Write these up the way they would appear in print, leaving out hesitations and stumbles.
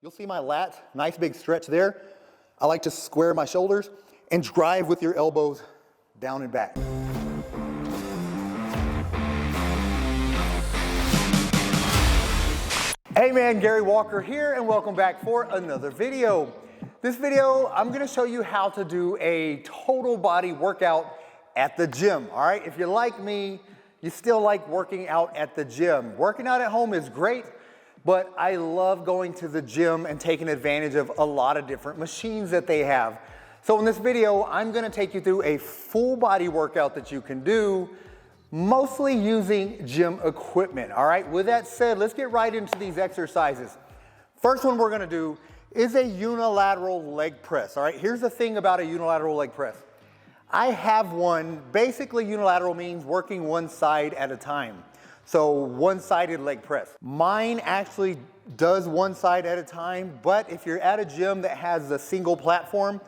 You'll see my lat, nice big stretch there. I like to square my shoulders and drive with your elbows down and back. Hey man, Gary Walker here, and welcome back for another video. This video, I'm gonna show you how to do a total body workout at the gym, all right? If you're like me, you still like working out at the gym. Working out at home is great, but I love going to the gym and taking advantage of a lot of different machines that they have. So in this video, I'm gonna take you through a full body workout that you can do, mostly using gym equipment, all right? With that said, let's get right into these exercises. First one we're gonna do is a unilateral leg press, all right? Here's the thing about a unilateral leg press. I have one. Basically, unilateral means working one side at a time. So one-sided leg press. Mine actually does one side at a time, but if you're at a gym that has a single platform,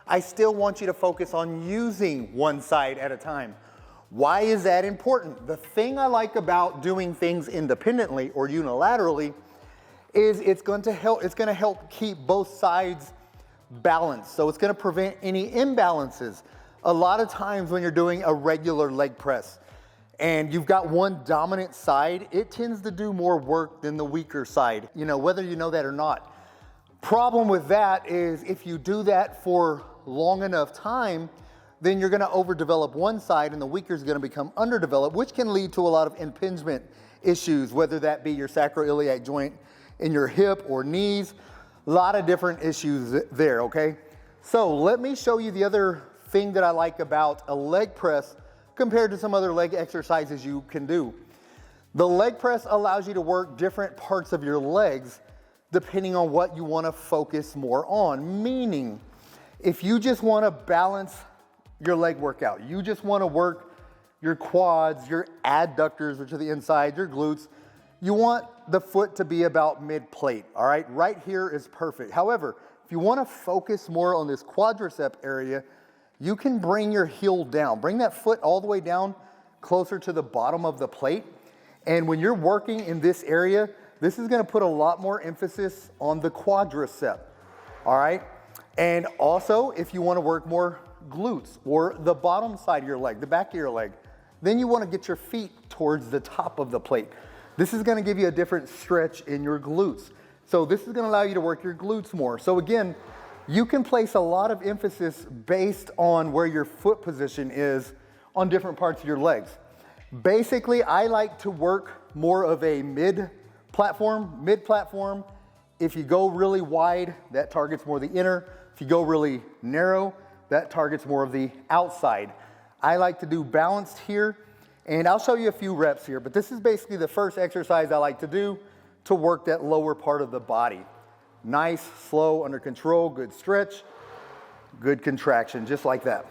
I still want you to focus on using one side at a time. Why is that important? The thing I like about doing things independently or unilaterally is it's going to help keep both sides balanced. So it's going to prevent any imbalances. A lot of times when you're doing a regular leg press and you've got one dominant side, it tends to do more work than the weaker side, whether you know that or not. Problem with that is if you do that for long enough time, then you're gonna overdevelop one side and the weaker is gonna become underdeveloped, which can lead to a lot of impingement issues, whether that be your sacroiliac joint in your hip or knees. A lot of different issues there, okay? So let me show you the other thing that I like about a leg press compared to some other leg exercises you can do. The leg press allows you to work different parts of your legs depending on what you want to focus more on. Meaning, if you just want to balance your leg workout, you just want to work your quads, your adductors, which are the inside, your glutes, you want the foot to be about mid-plate, all right? Right here is perfect. However, if you want to focus more on this quadricep area, you can bring your heel down. Bring that foot all the way down closer to the bottom of the plate. And when you're working in this area, this is gonna put a lot more emphasis on the quadricep, all right? And also, if you wanna work more glutes or the bottom side of your leg, the back of your leg, then you wanna get your feet towards the top of the plate. This is gonna give you a different stretch in your glutes. So this is gonna allow you to work your glutes more. So again, you can place a lot of emphasis based on where your foot position is on different parts of your legs. Basically, I like to work more of a mid-platform. If you go really wide, that targets more the inner. If you go really narrow, that targets more of the outside. I like to do balanced here, and I'll show you a few reps here, but this is basically the first exercise I like to do to work that lower part of the body. Nice, slow, under control, good stretch, good contraction, just like that.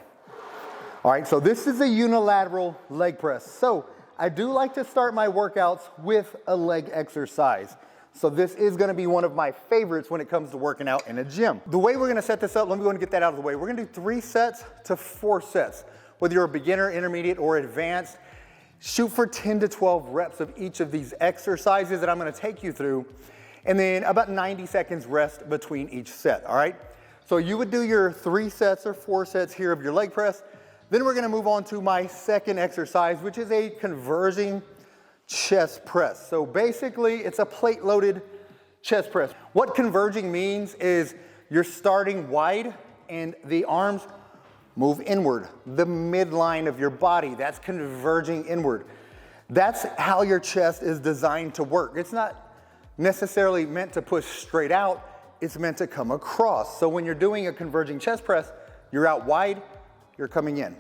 All right, so this is a unilateral leg press. So I do like to start my workouts with a leg exercise. So this is gonna be one of my favorites when it comes to working out in a gym. The way we're gonna set this up, let me go and get that out of the way. We're gonna do 3 sets to 4 sets. Whether you're a beginner, intermediate, or advanced, shoot for 10 to 12 reps of each of these exercises that I'm gonna take you through. And then about 90 seconds rest between each set, all right? So you would do your 3 sets or 4 sets here of your leg press. Then we're gonna move on to my second exercise, which is a converging chest press. So basically, it's a plate-loaded chest press. What converging means is you're starting wide and the arms move inward, the midline of your body. That's converging inward. That's how your chest is designed to work. It's not necessarily meant to push straight out, it's meant to come across. So when you're doing a converging chest press, you're out wide, you're coming in.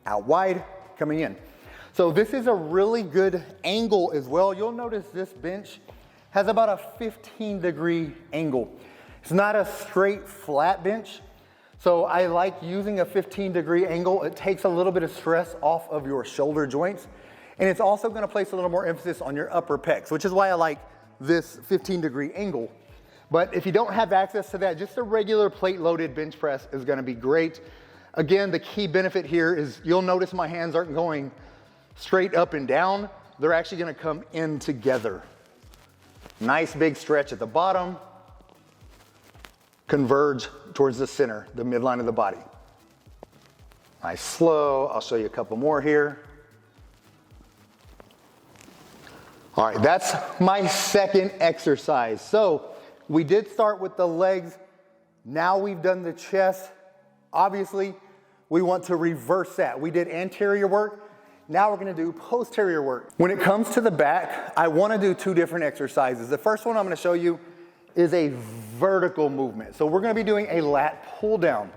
Out wide, coming in. So this is a really good angle as well. You'll notice this bench has about a 15-degree angle. It's not a straight flat bench. So I like using a 15-degree angle. It takes a little bit of stress off of your shoulder joints. And it's also gonna place a little more emphasis on your upper pecs, which is why I like this 15-degree angle. But if you don't have access to that, just a regular plate-loaded bench press is gonna be great. Again, the key benefit here is you'll notice my hands aren't going straight up and down. They're actually gonna come in together. Nice big stretch at the bottom. converge towards the center, the midline of the body. Nice, slow. I'll show you a couple more here. All right, that's my second exercise. So we did start with the legs. Now we've done the chest. Obviously, we want to reverse that. We did anterior work. Now we're gonna do posterior work. When it comes to the back, I wanna do two different exercises. The first one I'm gonna show you is a vertical movement. So we're gonna be doing a lat pull down.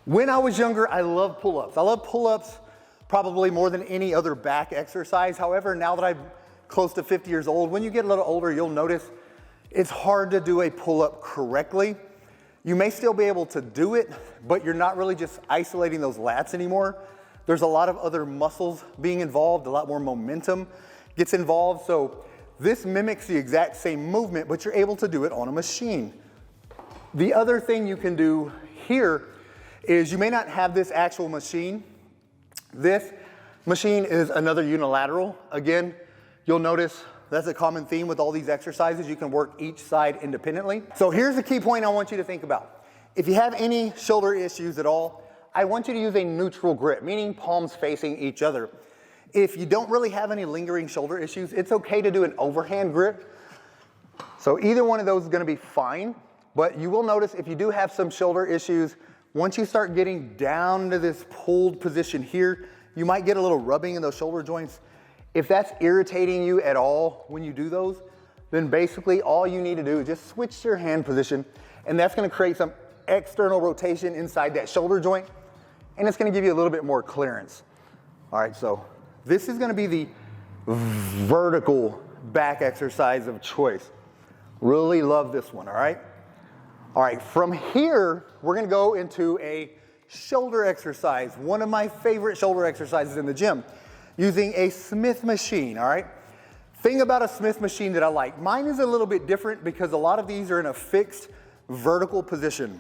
When I was younger, I loved pull-ups. I love pull-ups probably more than any other back exercise. However, now that I'm close to 50 years old, when you get a little older, you'll notice it's hard to do a pull-up correctly. You may still be able to do it, but you're not really just isolating those lats anymore. There's a lot of other muscles being involved, a lot more momentum gets involved. So this mimics the exact same movement, but you're able to do it on a machine. The other thing you can do here is you may not have this actual machine. This machine is another unilateral. Again, you'll notice that's a common theme with all these exercises. You can work each side independently. So here's the key point I want you to think about. If you have any shoulder issues at all, I want you to use a neutral grip, meaning palms facing each other. If you don't really have any lingering shoulder issues, it's okay to do an overhand grip. So either one of those is gonna be fine, but you will notice if you do have some shoulder issues, once you start getting down to this pulled position here, you might get a little rubbing in those shoulder joints. If that's irritating you at all when you do those, then basically all you need to do is just switch your hand position, and that's gonna create some external rotation inside that shoulder joint, and it's gonna give you a little bit more clearance. All right, so this is gonna be the vertical back exercise of choice. Really love this one, all right? All right, from here, we're gonna go into a shoulder exercise, one of my favorite shoulder exercises in the gym, using a Smith machine, all right? Thing about a Smith machine that I like, mine is a little bit different because a lot of these are in a fixed vertical position.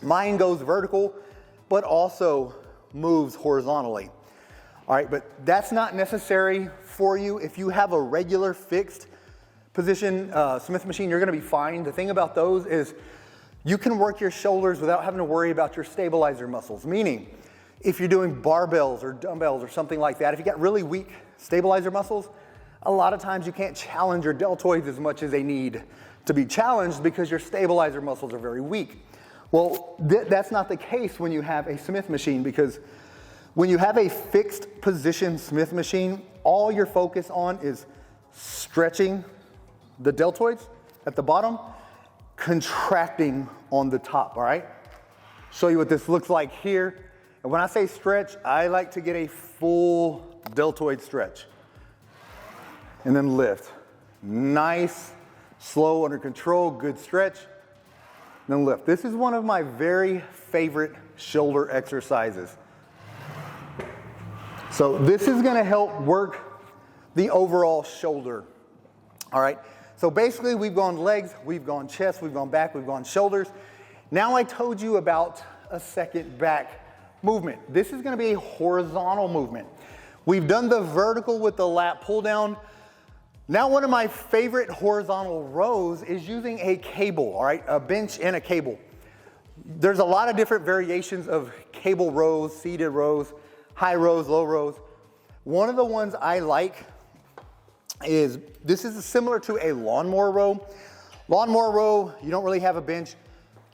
Mine goes vertical, but also moves horizontally. All right, but that's not necessary for you. If you have a regular fixed position Smith machine, you're gonna be fine. The thing about those is you can work your shoulders without having to worry about your stabilizer muscles, meaning if you're doing barbells or dumbbells or something like that, if you got really weak stabilizer muscles, a lot of times you can't challenge your deltoids as much as they need to be challenged because your stabilizer muscles are very weak. Well, that's not the case when you have a Smith machine, because when you have a fixed position Smith machine, all you're focused on is stretching the deltoids at the bottom, contracting on the top, all right? Show you what this looks like here. And when I say stretch, I like to get a full deltoid stretch. And then lift. Nice, slow, under control, good stretch. Then lift. This is one of my very favorite shoulder exercises. So this is gonna help work the overall shoulder. All right, so basically we've gone legs, we've gone chest, we've gone back, we've gone shoulders. Now I told you about a second back movement. This is gonna be a horizontal movement. We've done the vertical with the lat pull down. Now one of my favorite horizontal rows is using a cable, all right, a bench and a cable. There's a lot of different variations of cable rows, seated rows, high rows, low rows. One of the ones I like is, this is similar to a lawnmower row. Lawnmower row, you don't really have a bench.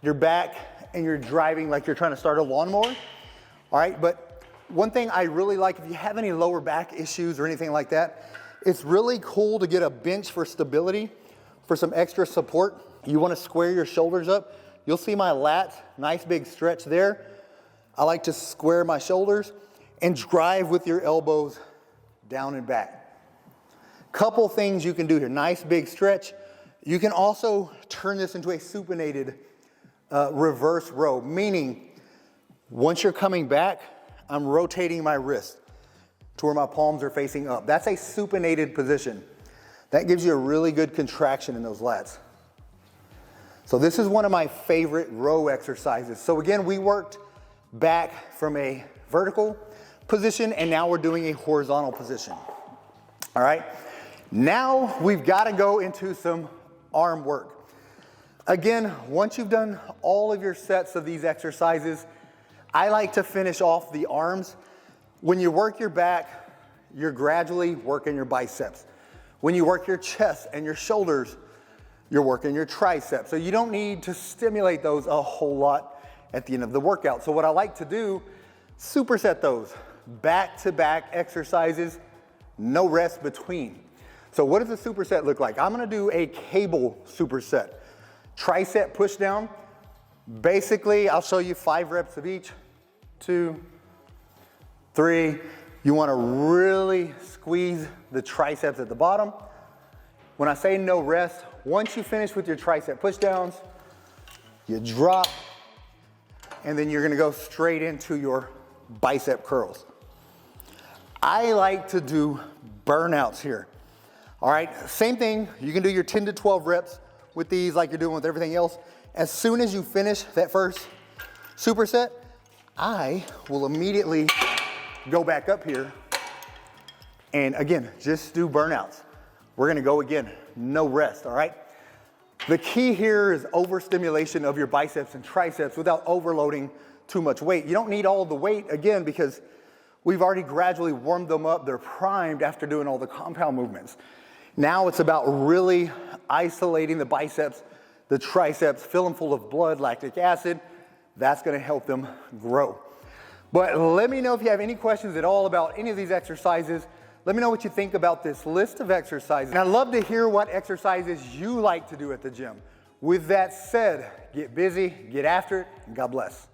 You're back and you're driving like you're trying to start a lawnmower. All right, but one thing I really like, if you have any lower back issues or anything like that, it's really cool to get a bench for stability, for some extra support. You want to square your shoulders up. You'll see my lats, nice big stretch there. I like to square my shoulders and drive with your elbows down and back. Couple things you can do here, nice big stretch. You can also turn this into a supinated reverse row, meaning once you're coming back, I'm rotating my wrist to where my palms are facing up. That's a supinated position. That gives you a really good contraction in those lats. So this is one of my favorite row exercises. So again, we worked back from a vertical position and now we're doing a horizontal position. All right, now we've got to go into some arm work. Again, once you've done all of your sets of these exercises, I like to finish off the arms. When you work your back, you're gradually working your biceps. When you work your chest and your shoulders, you're working your triceps. So you don't need to stimulate those a whole lot at the end of the workout. So what I like to do, superset those. Back-to-back exercises, no rest between. So what does a superset look like? I'm gonna do a cable superset. Tricep push down. Basically, I'll show you 5 reps of each. 2, 3. You wanna really squeeze the triceps at the bottom. When I say no rest, once you finish with your tricep push downs, you drop, and then you're gonna go straight into your bicep curls. I like to do burnouts here. All right, same thing, you can do your 10 to 12 reps with these like you're doing with everything else. As soon as you finish that first superset, I will immediately go back up here and again, just do burnouts. We're gonna go again, no rest, all right? The key here is overstimulation of your biceps and triceps without overloading too much weight. You don't need all the weight, again, because we've already gradually warmed them up. They're primed after doing all the compound movements. Now it's about really isolating the biceps, the triceps, fill them full of blood, lactic acid. That's gonna help them grow. But let me know if you have any questions at all about any of these exercises. Let me know what you think about this list of exercises. And I'd love to hear what exercises you like to do at the gym. With that said, get busy, get after it, and God bless.